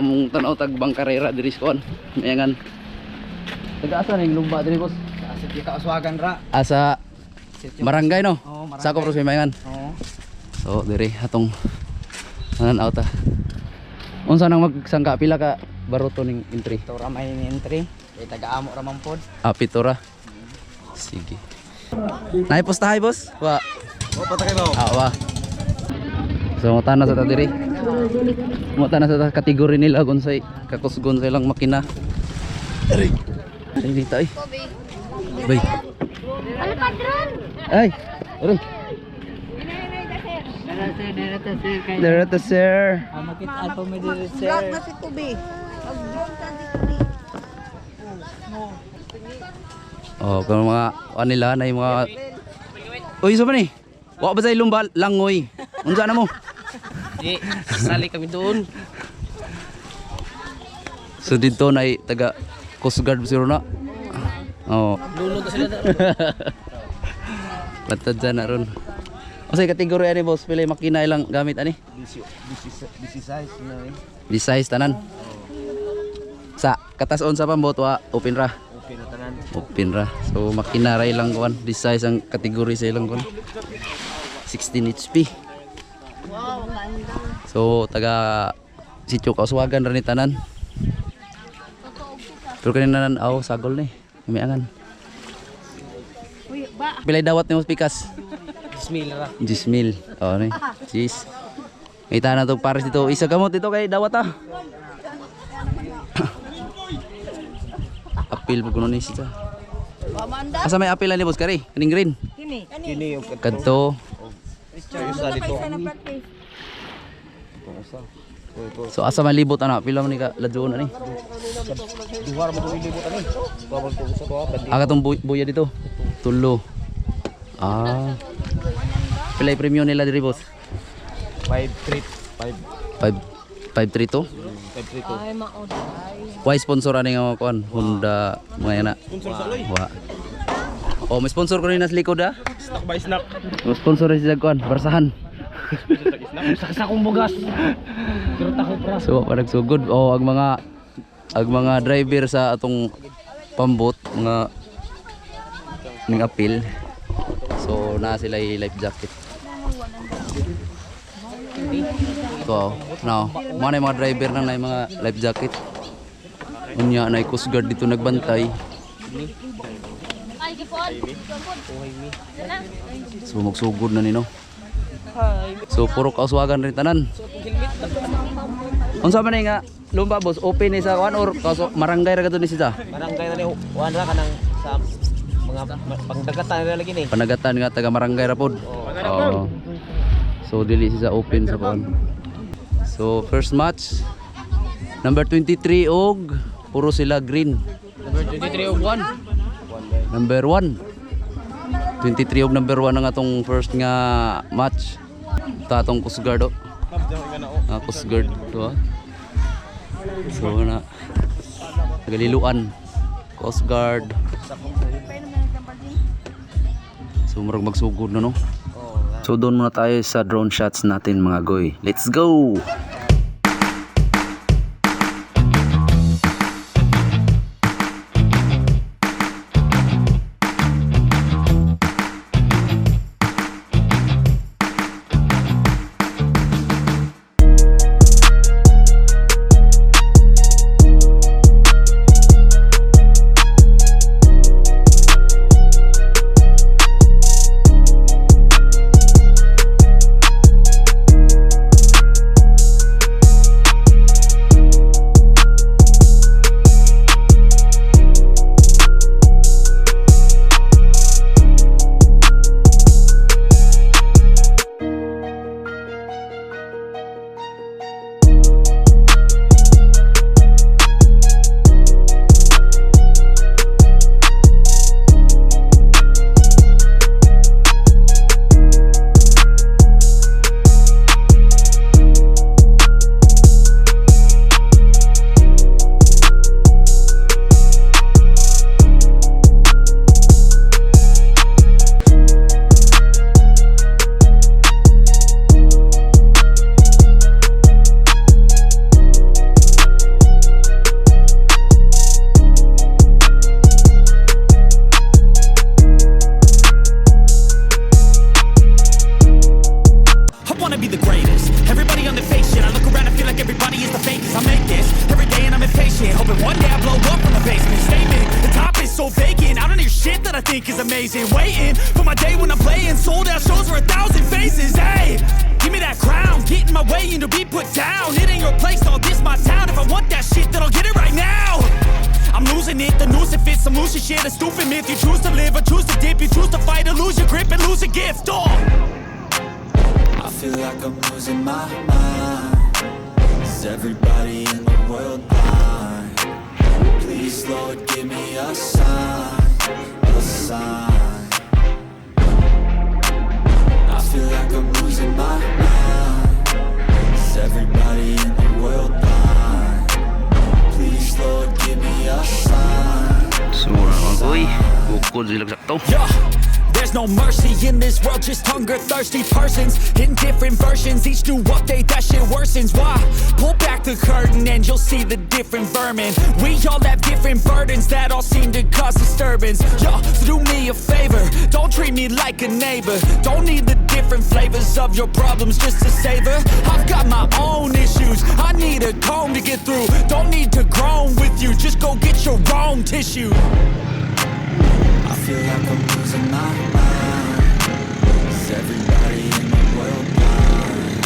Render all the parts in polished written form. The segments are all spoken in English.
among tanaw tag Bangkarera diri sa kuan. Mayangan. Taga-asa ning lumba diri boss? Sa Kaaswagan ra. Asa barangay no? Oo, barangay. Sakop ro sa mayangan. Oo. So diri atong tanaw ta. Unsa nang magsangka pila ka baruto ning entry? Ito ra may entry. Kay taga-amo ra man pod. Pitura. Sige. Naipostahay boss? Wa. O patay mo. Wa. So mutana sa ta diri. Mutana sa ta kategori nila kung say kakusgon sa ilang makina. Ari. Ari dito ay. Bay. Ano padron? Ay. Ari. Direta sir. Makit ato may dire sir. Vlog na si Tubi. Mag-vlog sa si Tubi. Oh, kung mga nila na yung mga. Uy, so ba ni? Wa ba sa lumba langoy? Unsa na mo? Di, sali kami doon. So dito na taga Coast Guard siguro na. Oh. Lulog sila na. Matad dyan na ron. O say kategori ani boss, pila yung makina ilang gamit ani? Busy size na rin. Di size tanan. Sa katason sa pambot wa open ra. Okay na tanan. Open ra. So makina ra ilang kuan. Di size ang kategori sa ilang kuan. 16 HP. Wow, ganda. So taga sitio Kauswagan ra ni tanan. Pero kanina nan aw sagol ni. Miangan. Uy, ba? Pilay dawat ni Pikas. Bismillah ra. 10,000. Oh ni. Jeez. Kita na to pares dito. Isa kamot dito kay dawat ah. Apil po kuno ni siya. Pamanda. Asa may apil ni boss kari? Kaning green. Kini. Kini yung Kadto. isa dito. Isa na practice. So asa may libot ana? Pila man ni ka ladyon ani? Duhar mo tuloy libot ani. Bawal to sa to bandi. Aga tong buya dito. Tulo. Pilay premium nila diri boss. 532. 532. Ay, maoday. Why sponsor ani nga kuan? Honda mga yana. Sponsor sa loy. Wa. Oh, may sponsor ko rin nas likod ah. Snack by snack. May sponsor rin siya kuan, Barsahan. Sa akong bugas. Kirta ko pra. So, parang sugod. Oh, ang mga driver sa atong pambot, mga ning apil. So, na sila life jacket. So, now, mga mga driver na mga life jacket. Unya na Coast Guard dito nagbantay. Ay, gipon. So, magsugod na nino. So, puro Kauswagan rin tanan. Unsa man nga lumba boss, open ni sa kuan or marangay ra kadto ni siya? Barangay na ni wan ra kanang sa mga pangdagatan nila lagi ni. Panagatan nga taga marangay ra pod. Oo. So dili siya open sa kuan. So first match number 23 og puro sila green. Number 23 og 1. Number 1. 23 og number 1 ang atong first nga match. Tatong Coast Guard. Coast Guard to. So na nagaliluan Coast Guard. So murag magsugod na no. So doon muna tayo sa drone shots natin mga goy. Let's go. shit that I think is amazing. Waiting for my day when I'm playing sold out shows for 1,000 faces. Hey, give me that crown, get in my way and to be put down. It ain't your place, all this my town. If I want that shit, then I'll get it right now. I'm losing it, the noose it fits, I'm losing shit, a stupid myth. You choose to live or choose to dip, you choose to fight or lose your grip and lose a gift. Oh, I feel like I'm losing my mind. Is everybody in the world blind? Please, Lord, give me a sign, a sign. I feel like I'm losing my mind. Is everybody in the world blind? Please, Lord, give me a sign. Sura mga koy, bukod sila sakto. yeah. There's no mercy in this world, just hunger-thirsty persons in different versions. Each new update, that shit worsens. Why? Pull back the curtain and you'll see the different vermin. We all have different burdens that all seem to cause disturbance. Yo, so do me a favor, don't treat me like a neighbor. Don't need the different flavors of your problems just to savor. I've got my own issues, I need a comb to get through. Don't need to groan with you, just go get your own tissue. I feel like I'm losing my mind. Is everybody in the world blind?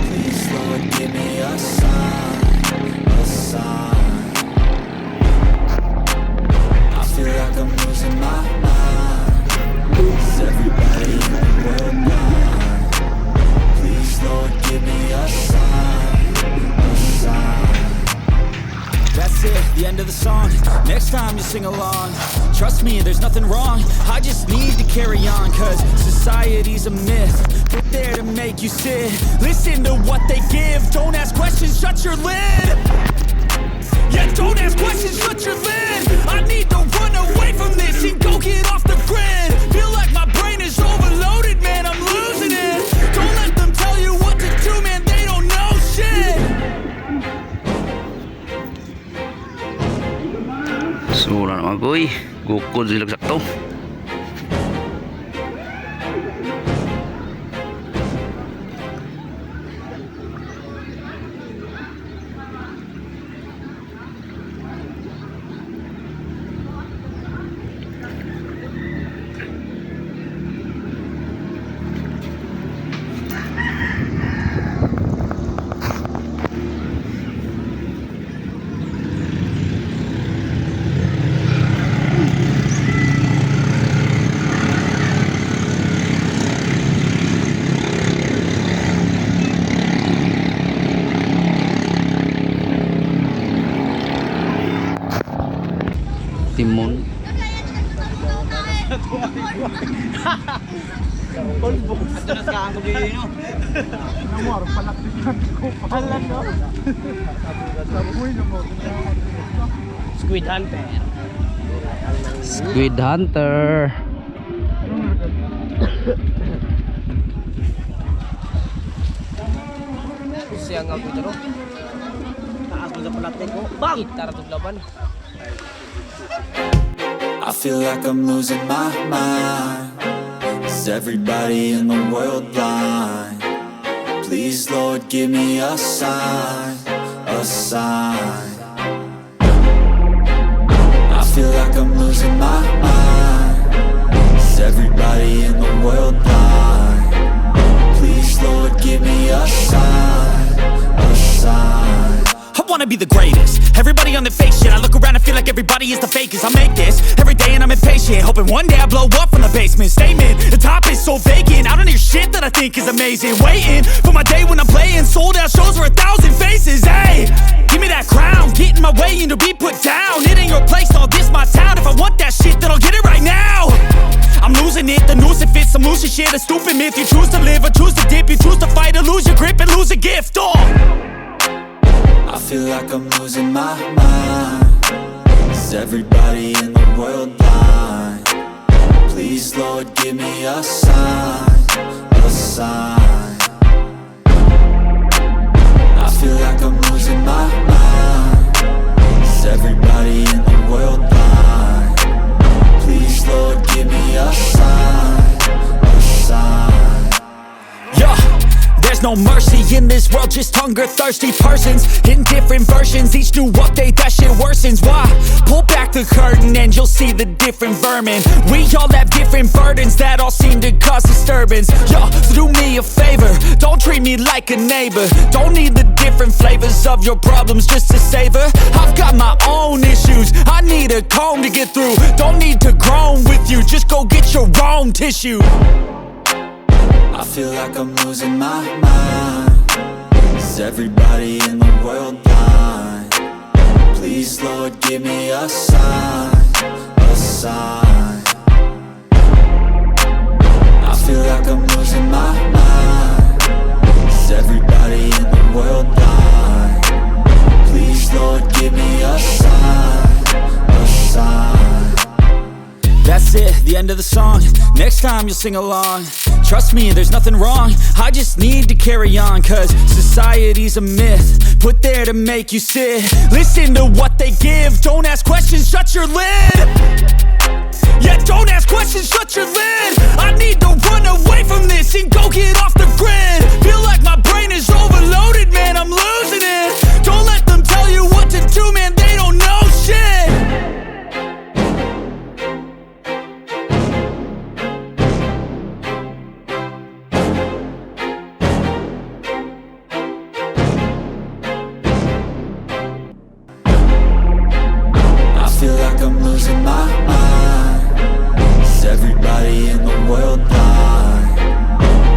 Please, Lord, give me a sign, a sign. I feel like I'm losing my mind. Is everybody in the world blind? Please, Lord, give me a sign, a sign. That's it, the end of the song. Next time you sing along, trust me, there's nothing wrong. I just need to carry on, cause society's a myth. They're there to make you sit. Listen to what they give. Don't ask questions, shut your lid. Yeah, don't ask questions, shut your lid. I need to run away from this and go get off the grid. Feel like my brain is overloaded, man, I'm losing it. Don't let them tell you what to do, man, they don't know shit. Sura mga koy, bukod sila sakto. Timon. Squid Hunter. Squid Hunter. Siya nga dito no. Taas mo sa palatin ko. Bang! Tara tuglaban. I feel like I'm losing my mind. Is everybody in the world blind? Please, Lord, give me a sign, a sign. I feel like I'm losing my mind. Is everybody in the world blind? Please, Lord, give me a sign, a sign. I wanna be the greatest. Everybody on the fake shit. I look around and feel like everybody is the fakest. I make this every day and I'm impatient, hoping one day I blow up from the basement. Statement, the top is so vacant. I don't hear shit that I think is amazing. Waiting for my day when I'm playing sold out shows for 1,000 faces. Hey, give me that crown, get in my way and to be put down. It ain't your place, all this my town. If I want that shit, then I'll get it right now. I'm losing it, the noose it fits, I'm losing shit, a stupid myth. You choose to live or choose to dip, you choose to fight or lose your grip and lose a gift. Oh, I feel like I'm losing my mind. Is everybody in the world blind? Please, Lord, give me a sign, a sign. I feel like I'm losing my mind. Is everybody in the world blind? Please, Lord, give me a sign, a sign. yeah. There's no mercy in this world, just hunger-thirsty persons in different versions. Each new update, that shit worsens. Why? Pull back back the curtain and you'll see the different vermin. We all have different burdens that all seem to cause disturbance. Yo, so do me a favor, don't treat me like a neighbor. Don't need the different flavors of your problems just to savor. I've got my own issues, I need a comb to get through. Don't need to groan with you, just go get your own tissue. I feel like I'm losing my mind. Is everybody in the world blind? Please, Lord, give me a sign, a sign. I feel like I'm losing my mind. Is everybody in the world blind? Please, Lord, give me a sign, a sign. That's it, the end of the song. Next time you'll sing along. Trust me, there's nothing wrong, I just need to carry on. Cause society's a myth, put there to make you sit. Listen to what they give, don't ask questions, shut your lid. Yeah, don't ask questions, shut your lid. I need to run away from this and go get off the grid. Feel like my brain is overloaded, man, I'm losing it. Don't let them tell you what to do, man, they don't know shit. Feel like I'm losing my mind. Is everybody in the world blind?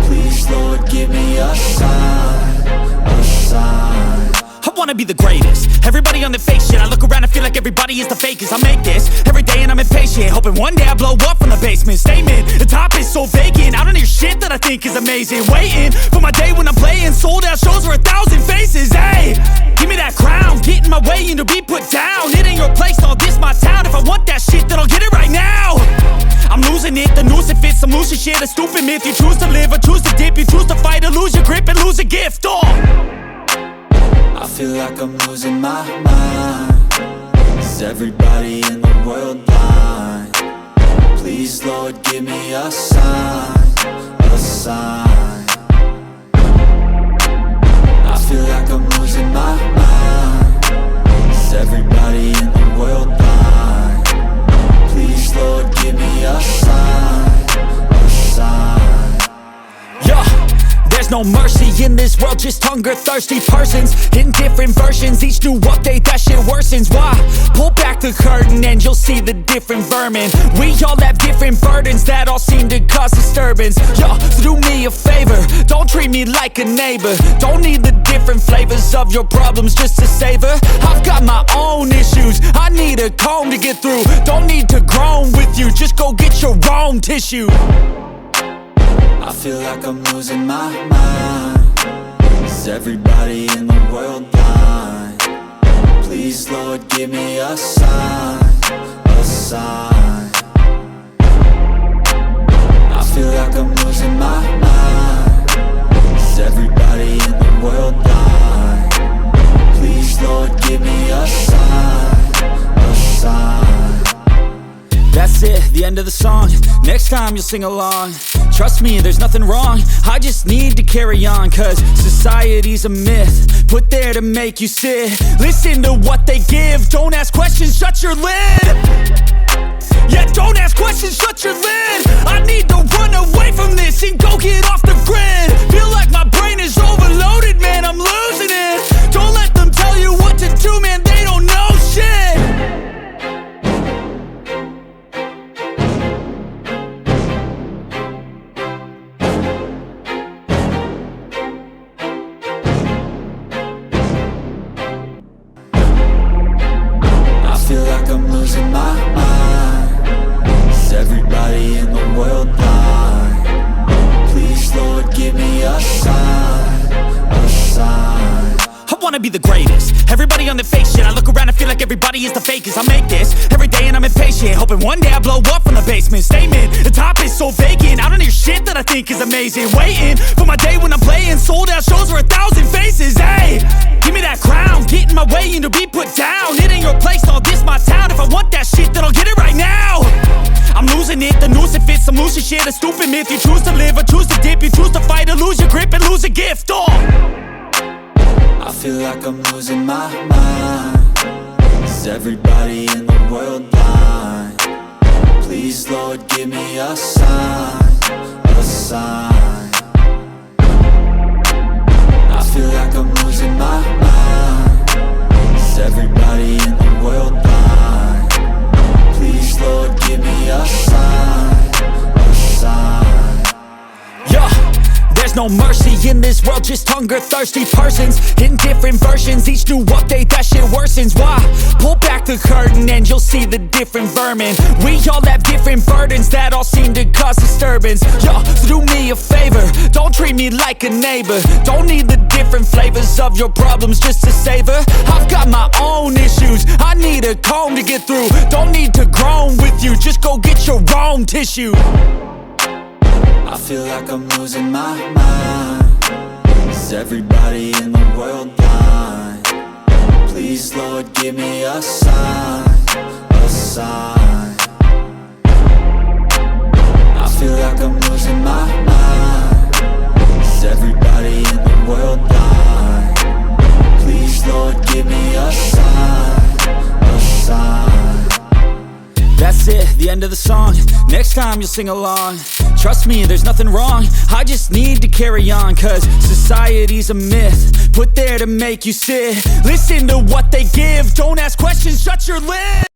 Please, Lord, give me a sign, a sign. I wanna be the greatest. Everybody on the fake shit. I look around and feel like everybody is the fakest. I make this every day and I'm impatient, hoping one day I blow up from the basement. Statement, the top is so vacant, I don't hear shit that I think is amazing. Waiting for my day when I'm playing sold out shows for 1,000 faces. Hey, give me that crown, get in my way and to be put down. It ain't your place, all this my town. If I want that shit, then I'll get it right now. I'm losing it, the noose it fits, some loose shit, a stupid myth. You choose to live or choose to dip, you choose to fight or lose your grip and lose a gift. I feel like I'm losing my mind. Is everybody in the world blind? Please, Lord, give me a sign, a sign. I feel like I'm losing my mind. Is everybody in the world blind? Please, Lord, give me a sign, a sign. Yeah, there's no mercy in this world, just hunger-thirsty persons in different versions. Each new update, that shit worsens. Why? Pull back the curtain and you'll see the different vermin. We all have different burdens that all seem to cause disturbance. Yo, so do me a favor, don't treat me like a neighbor. Don't need the different flavors of your problems just to savor. I've got my own issues, I need a comb to get through. Don't need to groan with you, just go get your own tissue. I feel like I'm losing my mind. Is everybody in the world blind? Please, Lord, give me a sign, a sign. I feel like I'm losing my mind. Is everybody in the world blind? Please, Lord, give me a sign, a sign. That's it, the end of the song. Next time you'll sing along. Trust me, there's nothing wrong, I just need to carry on. Cause society's a myth, put there to make you sit. Listen to what they give, don't ask questions, shut your lid. Yeah, don't ask questions, shut your lid. I need to run away from this and go get off the grid. Feel like my brain is overloaded, man, I'm losing it. Don't let them tell you what to do, man, they don't know shit. I feel like I'm losing my mind. Is everybody in the world blind? Please, Lord, give me a sign, a sign. I wanna be the greatest. Everybody on the fake shit. I look around and feel like everybody is the fakest. I make this every day and I'm impatient, hoping one day I blow up from the basement. Statement, the top is so vacant, I don't hear shit that I think is amazing. Waiting for my day when I'm playing sold out shows for 1,000 faces. Hey, give me that crown, get in my way and to be put down. It ain't your place, all this my town. If I want that shit, then I'll get it right now. I'm losing it, the noose it fits, some loose shit, a stupid myth. You choose to live or choose to dip, you choose to fight or lose your grip and lose a gift. I feel like I'm losing my mind. Is everybody in the world blind. Please, Lord, give me a sign, a sign. I feel like I'm losing my mind. Is everybody in the world blind? Please, Lord, give me a sign, a sign. Yeah, there's no mercy in this world, just hunger-thirsty persons in different versions, each new update, that shit worsens. Why? Pull back the curtain and you'll see the different vermin. We all have different burdens that all seem to cause disturbance. Yo, so do me a favor, don't treat me like a neighbor. Don't need the different flavors of your problems just to savor. I've got my own issues, I need a comb to get through. Don't need to groan with you, just go get your own tissue. I feel like I'm losing my mind. Is everybody in the world blind? Please, Lord, give me a sign, a sign. I feel like I'm losing my mind. Is everybody in the world blind? Please, Lord, give me a sign, a sign. That's it, the end of the song. Next time you'll sing along. Trust me, there's nothing wrong. I just need to carry on, cause society's a myth put there to make you sit. Listen to what they give, don't ask questions, shut your lid.